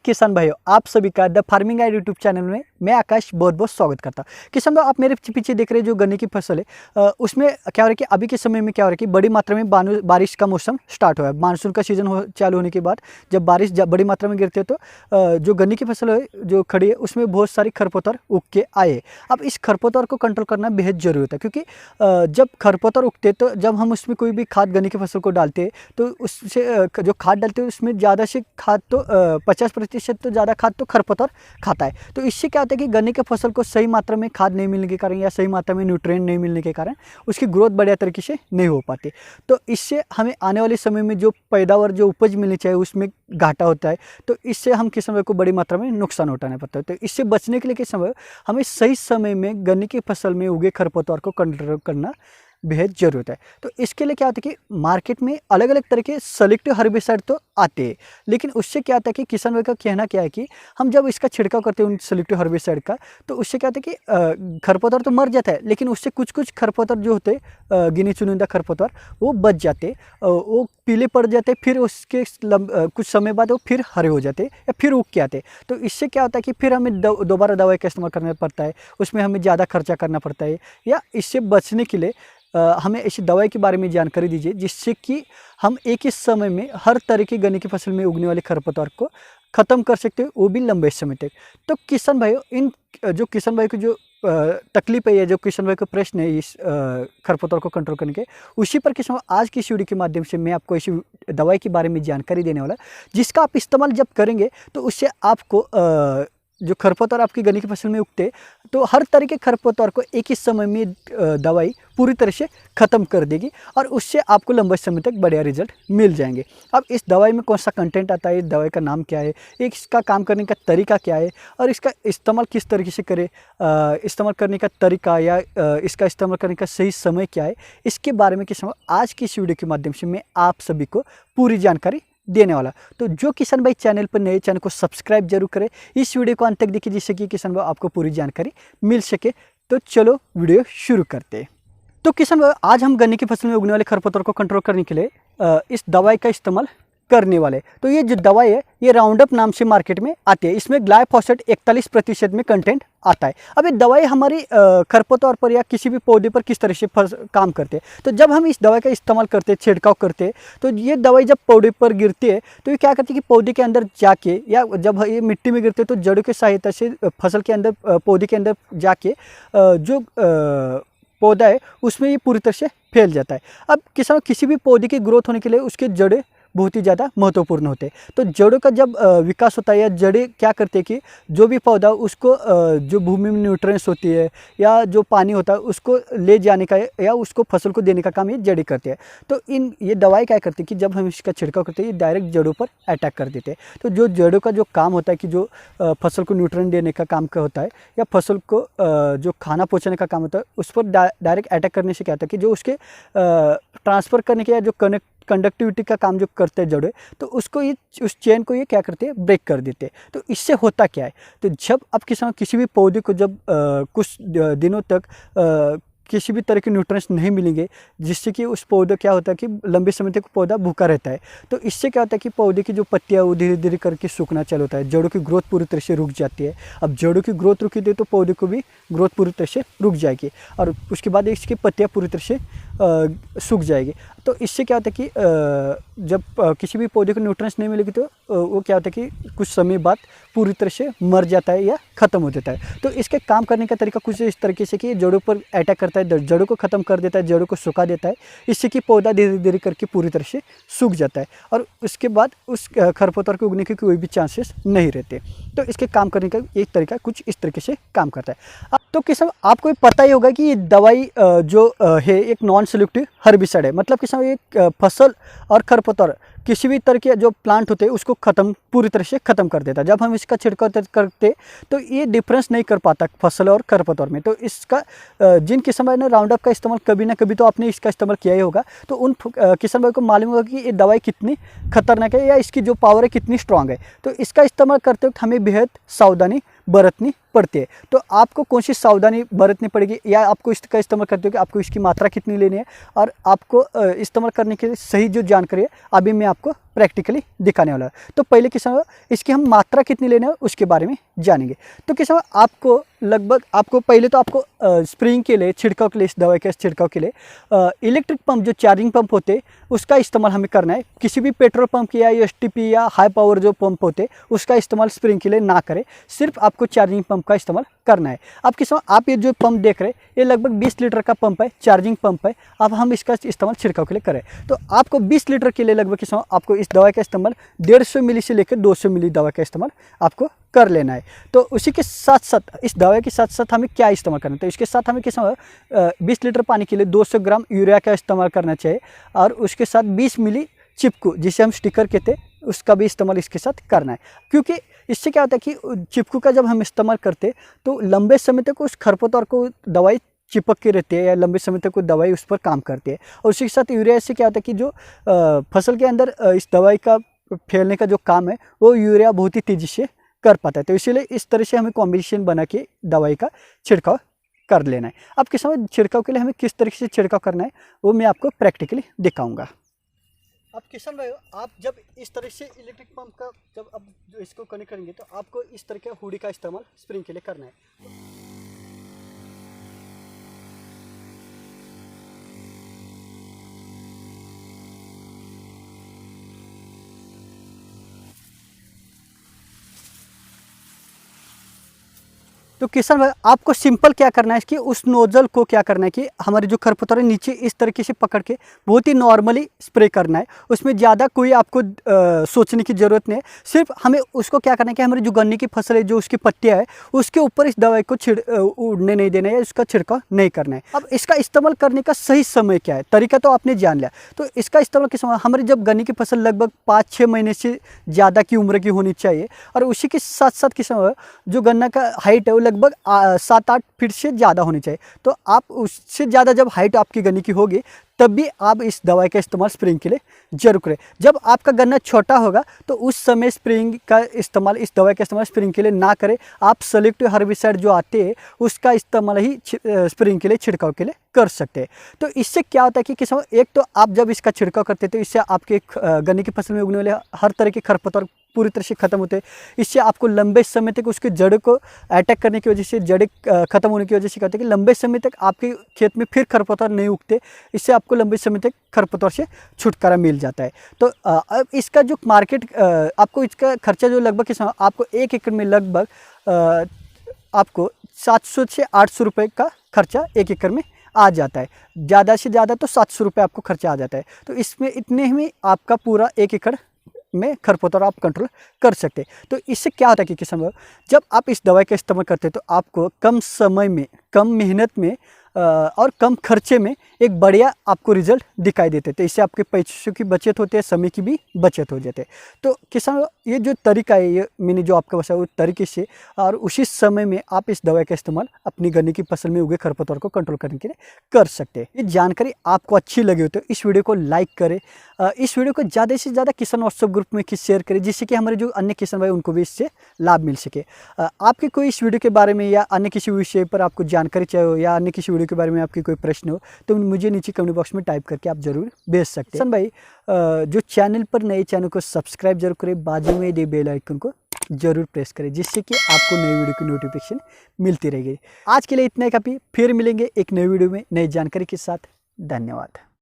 किसान भाइयों, आप सभी का the farming guide YouTube channel में मैं आकाश बहुत बहुत स्वागत करता हूं। किसान भाई, आप मेरे पीछे देख रहे हैं जो गन्ने की फसल है, उसमें क्या हो रहा है कि अभी के समय में क्या हो रहा है कि बड़ी मात्रा में बारिश का मौसम स्टार्ट हुआ है। मानसून का सीजन चालू होने के बाद जब बारिश बड़ी मात्रा में गिरती है तो जो गन्ने की फसल है जो खड़ी है उसमें बहुत सारी खरपतवार उग के आए। अब इस खरपतवार को कंट्रोल करना बेहद जरूरी होता है, क्योंकि जब खरपतवार उगते तो जब हम उसमें कोई भी खाद गन्ने की फसल को डालते हैं तो उससे जो खाद डालते हैं उसमें ज़्यादा से खाद तो 50% तो ज़्यादा खाद तो खरपतवार खाता है। तो इससे क्या होता है कि गन्ने की फसल को सही मात्रा में खाद नहीं मिलने के कारण या सही मात्रा में न्यूट्रिएंट नहीं मिलने के कारण उसकी ग्रोथ बढ़िया तरीके से नहीं हो पाती। तो इससे हमें आने वाले समय में जो पैदावार जो उपज मिलनी चाहिए उसमें घाटा होता है। तो इससे हम किसानों को बड़ी मात्रा में नुकसान उठाना पड़ता है। तो इससे बचने के लिए किसान हमें सही समय में गन्ने की फसल में उगे खरपतवार को कंट्रोल करना बेहद जरूरत है। तो इसके लिए क्या होता है कि मार्केट में अलग अलग तरह के सेलेक्टिव हर्बिसाइड तो आते हैं, लेकिन उससे क्या होता है कि किसान भाई का कहना क्या है कि हम जब इसका छिड़काव करते हैं उन सेलेक्टिव हर्बिसाइड का, तो उससे क्या होता है कि खरपतवार तो मर जाता है, लेकिन उससे कुछ कुछ खरपतवार जो होते हैं गिने चुनिंदा खरपतवार वो बच जाते, वो पीले पड़ जाते, फिर उसके कुछ समय बाद वो फिर हरे हो जाते या फिर उग के आते। तो इससे क्या होता है कि फिर हमें दोबारा दवाई का इस्तेमाल करना पड़ता है, उसमें हमें ज़्यादा खर्चा करना पड़ता है। या इससे बचने के लिए हमें ऐसी दवाई के बारे में जानकारी दीजिए जिससे कि हम एक ही समय में हर तरह की गन्ने की फसल में उगने वाले खरपतवार को ख़त्म कर सकते हैं, वो भी लंबे समय तक। तो किसान भाइयों, इन जो किसान भाई को जो तकलीफ है या जो किसान भाई का प्रश्न है इस खरपतवार को कंट्रोल करने के, उसी पर किसान आज की इस वीडियो के माध्यम से मैं आपको इसी दवाई के बारे में जानकारी देने वाला, जिसका आप इस्तेमाल जब करेंगे तो उससे आपको जो खरपतवार आपकी गन्ने की फसल में उगते तो हर तरह के खरपतवार को एक ही समय में दवाई पूरी तरह से ख़त्म कर देगी और उससे आपको लंबे समय तक बढ़िया रिजल्ट मिल जाएंगे। अब इस दवाई में कौन सा कंटेंट आता है, इस दवाई का नाम क्या है, इसका काम करने का तरीका क्या है और इसका इस्तेमाल किस तरीके से करें, इस्तेमाल करने का तरीका या इसका इस्तेमाल करने का सही समय क्या है, इसके बारे में किसान आज की इस वीडियो के माध्यम से मैं आप सभी को पूरी जानकारी देने वाला। तो जो किसान भाई चैनल पर नए, चैनल को सब्सक्राइब जरूर करें, इस वीडियो को अंत तक देखिए जिससे कि किसान भाई आपको पूरी जानकारी मिल सके। तो चलो वीडियो शुरू करते हैं। तो किसान भाई, आज हम गन्ने की फसल में उगने वाले खरपतवार को कंट्रोल करने के लिए इस दवाई का इस्तेमाल करने वाले। तो ये जो दवाई है ये राउंडअप नाम से मार्केट में आती है। इसमें ग्लाइफोसेट 41% में कंटेंट आता है। अब ये दवाई हमारी खरपतवार पर या किसी भी पौधे पर किस तरह से काम करते हैं, तो जब हम इस दवाई का इस्तेमाल करते हैं, छिड़काव करते हैं, तो ये दवाई जब पौधे पर गिरती है तो ये क्या करती है कि पौधे के अंदर जाके या जब ये मिट्टी में गिरते हैं तो जड़ों की सहायता से फसल के अंदर, पौधे के अंदर जाके जो पौधा है उसमें ये पूरी तरह से फैल जाता है। अब किसान किसी भी पौधे की ग्रोथ होने के लिए उसके जड़ें बहुत ही ज़्यादा महत्वपूर्ण होते हैं। तो जड़ों का जब विकास होता है या जड़ें क्या करते हैं कि जो भी पौधा उसको जो भूमि में न्यूट्रिएंट्स होती है या जो पानी होता है उसको ले जाने का या उसको फसल को देने का काम ये जड़ें करते हैं। तो ये दवाई क्या करती है कि जब हम इसका छिड़काव करते हैं ये डायरेक्ट जड़ों पर अटैक कर देते हैं। तो जो जड़ों का जो काम होता है कि जो फसल को न्यूट्रिएंट देने का काम का होता है या फसल को जो खाना पहुँचाने का काम होता है उस पर डायरेक्ट अटैक करने से क्या होता है कि जो उसके ट्रांसफ़र करने के या जो कंडक्टिविटी का काम जो करते हैं जड़ें, तो उसको ये उस चेन को ये क्या करते हैं, ब्रेक कर देते हैं। तो इससे होता क्या है, तो जब अब किसी भी पौधे को जब कुछ दिनों तक किसी भी तरह के न्यूट्रिएंट्स नहीं मिलेंगे जिससे कि उस पौधे क्या होता है कि लंबे समय तक पौधा भूखा रहता है। तो इससे क्या होता है कि पौधे की जो पत्तियाँ वो धीरे धीरे करके सूखना चालू होता है, जड़ों की ग्रोथ पूरी तरह से रुक जाती है। अब जड़ों की ग्रोथ रुकी थी तो पौधे को भी ग्रोथ पूरी तरह से रुक जाएगी और उसके बाद इसकी पत्तियाँ पूरी तरह से सूख जाएगी। तो इससे क्या होता है कि जब किसी भी पौधे को न्यूट्रिएंट्स नहीं मिलेगी तो वो क्या होता है कि कुछ समय बाद पूरी तरह से मर जाता है या ख़त्म हो जाता है। तो इसके काम करने का तरीका कुछ इस तरीके से कि जड़ों पर अटैक करता है, जड़ों को ख़त्म कर देता है, जड़ों को सुखा देता है, इससे कि पौधा धीरे धीरे करके पूरी तरह से सूख जाता है और उसके बाद उस खरपतवार के उगने के कोई भी चांसेस नहीं रहते। तो इसके काम करने का एक तरीका कुछ इस तरीके से काम करता है। तो किसान आपको पता ही होगा कि ये दवाई जो है एक नॉन सेलेक्टिव हर्बिसाइड है। मतलब किसान एक फसल और खरपतवार किसी भी तरह के जो प्लांट होते हैं उसको पूरी तरह से ख़त्म कर देता है। जब हम इसका छिड़काव करते तो ये डिफरेंस नहीं कर पाता फसल और खरपतवार में। तो इसका जिन किसान भाई ने राउंडअप का इस्तेमाल कभी ना कभी तो आपने इसका इस्तेमाल किया ही होगा, तो उन किसान भाई को मालूम होगा कि ये दवाई कितनी खतरनाक है या इसकी जो पावर है कितनी स्ट्रांग है। तो इसका इस्तेमाल करते वक्त हमें बेहद सावधानी बरतनी पड़ती है। तो आपको कौन सी सावधानी बरतनी पड़ेगी, या आपको इसका इस्तेमाल करते हो कि आपको इसकी मात्रा कितनी लेनी है, और आपको इस्तेमाल करने के लिए सही जो जानकारी है अभी मैं आपको प्रैक्टिकली दिखाने वाला है। तो पहले किसान इसकी हम मात्रा कितनी लेना है उसके बारे में जानेंगे। तो किसान आपको लगभग आपको पहले तो आपको स्प्रेइंग के लिए, छिड़काव के लिए, इस दवाई के छिड़काव के लिए इलेक्ट्रिक पंप जो चार्जिंग पंप होते हैं उसका इस्तेमाल हमें करना है। किसी भी पेट्रोल पंप या एसटीपी या हाई पावर जो पंप होते हैं उसका इस्तेमाल स्प्रेइंग के लिए ना करें, सिर्फ आपको चार्जिंग पंप का इस्तेमाल करना है। अब किसान आप ये जो पंप देख रहे हैं ये लगभग 20 लीटर का पंप है, चार्जिंग पंप है। अब हम इसका इस्तेमाल छिड़काव के लिए करें तो आपको 20 लीटर के लिए लगभग किसान आपको इस दवा का इस्तेमाल 150 मिली से लेकर 200 मिली दवा का इस्तेमाल आपको कर लेना है। तो उसी के साथ साथ इस दवा के साथ साथ हमें क्या इस्तेमाल करना है, तो इसके साथ हमें किसान 20 लीटर पानी के लिए 200 ग्राम यूरिया का इस्तेमाल करना चाहिए, और उसके साथ 20 मिली चिपकू जिसे हम स्टिकर कहते हैं उसका भी इस्तेमाल इसके साथ करना है। क्योंकि इससे क्या होता है कि चिपकू का जब हम इस्तेमाल करते हैं तो लंबे समय तक उस खरपतवार को दवाई चिपक के रहती है, या लंबे समय तक कोई दवाई उस पर काम करती है। और उसी के साथ यूरिया से क्या होता है कि जो फसल के अंदर इस दवाई का फैलने का जो काम है वो यूरिया बहुत ही तेज़ी से कर पाता है। तो इसीलिए इस तरह से हमें कॉम्बिनेशन बना के दवाई का छिड़काव कर लेना है। अब किसान छिड़काव के लिए हमें किस तरीके से छिड़काव करना है वो मैं आपको प्रैक्टिकली दिखाऊंगा। अब किसान भाई आप जब इस तरह से इलेक्ट्रिक पंप का जब अब जो इसको कनेक्ट करेंगे तो आपको इस तरह के हुडी का इस्तेमाल स्प्रिंग के लिए करना है। तो किसान भाई आपको सिंपल क्या करना है कि उस नोजल को क्या करना है कि हमारे जो खरपतवार है नीचे इस तरीके से पकड़ के बहुत ही नॉर्मली स्प्रे करना है। उसमें ज़्यादा कोई आपको सोचने की ज़रूरत नहीं है। सिर्फ हमें उसको क्या करना है कि हमारी जो गन्ने की फसल है जो उसकी पत्तियाँ है उसके ऊपर इस दवाई को उड़ने नहीं देना है, इसका छिड़काव नहीं करना है। अब इसका इस्तेमाल करने का सही समय क्या है, तरीका तो आपने जान लिया। तो इसका इस्तेमाल किस समय, हमारी जब गन्ने की फसल लगभग 5-6 महीने से ज़्यादा की उम्र की होनी चाहिए, और उसी के साथ साथ किस समय जो गन्ना का हाइट है वो लगभग 7-8 फीट से ज़्यादा होनी चाहिए। तो आप उससे ज़्यादा जब हाइट आपकी गन्ने की होगी तब भी आप इस दवाई का इस्तेमाल स्प्रेइंग के लिए जरूर करें। जब आपका गन्ना छोटा होगा तो उस समय स्प्रेइंग का इस्तेमाल, इस दवाई का इस्तेमाल स्प्रेइंग के लिए ना करें। आप सेलेक्टिव हर्बिसाइड जो आते हैं उसका इस्तेमाल ही स्प्रेइंग के लिए, छिड़काव के लिए कर सकते हैं। तो इससे क्या होता है कि किसान एक तो आप जब इसका छिड़काव करते हैं तो इससे आपके गन्ने की फसल में उगने वाले हर तरह के खरपतवार पूरी तरह से खत्म होते हैं। इससे आपको लंबे समय तक उसके जड़ को अटैक करने की वजह से, जड़ खत्म होने की वजह से क्या होता है कि लंबे समय तक आपके खेत में फिर खरपतवार नहीं उगते। इससे आपको लंबे समय तक खरपतवार से छुटकारा मिल जाता है। तो अब इसका जो मार्केट आपको इसका खर्चा जो लगभग किसान आपको 1 एकड़ में लगभग आपको 700 से 800 रुपये का खर्चा 1 एकड़ में आ जाता है। ज़्यादा से ज़्यादा तो 700 रुपये आपको खर्चा आ जाता है। तो इसमें इतने में आपका पूरा 1 एकड़ में खरपतवार आप कंट्रोल कर सकते हैं। तो इससे क्या होता है कि किसान जब आप इस दवाई का इस्तेमाल करते हैं तो आपको कम समय में, कम मेहनत में और कम खर्चे में एक बढ़िया आपको रिजल्ट दिखाई देते हैं। तो इससे आपके पैसों की बचत होती है, समय की भी बचत हो जाती है। तो किसान ये जो तरीका है, ये मैंने जो आपको बताया वो तरीके से और उसी समय में आप इस दवाई का इस्तेमाल अपनी गन्ने की फसल में उगे खरपतवार को कंट्रोल करने के लिए कर सकते हैं। ये जानकारी आपको अच्छी लगी हो तो इस वीडियो को लाइक करें, इस वीडियो को ज़्यादा से ज़्यादा किसान व्हाट्सएप ग्रुप में शेयर करें, जिससे कि हमारे जो अन्य किसान भाई उनको भी इससे लाभ मिल सके। आपके कोई इस वीडियो के बारे में या अन्य किसी विषय पर आपको जानकारी चाहिए हो या अन्य किसी वीडियो के बारे में आपकी कोई प्रश्न हो तो मुझे नीचे कमेंट बॉक्स में टाइप करके आप जरूर भेज सकते हैं। भाई जो चैनल पर नए चैनल को सब्सक्राइब जरूर करें, बाजू में दे बेल आइकन को जरूर प्रेस करें, जिससे कि आपको नई वीडियो की नोटिफिकेशन मिलती रहेगी। आज के लिए इतना ही काफ़ी, फिर मिलेंगे एक नई वीडियो में नई जानकारी के साथ। धन्यवाद।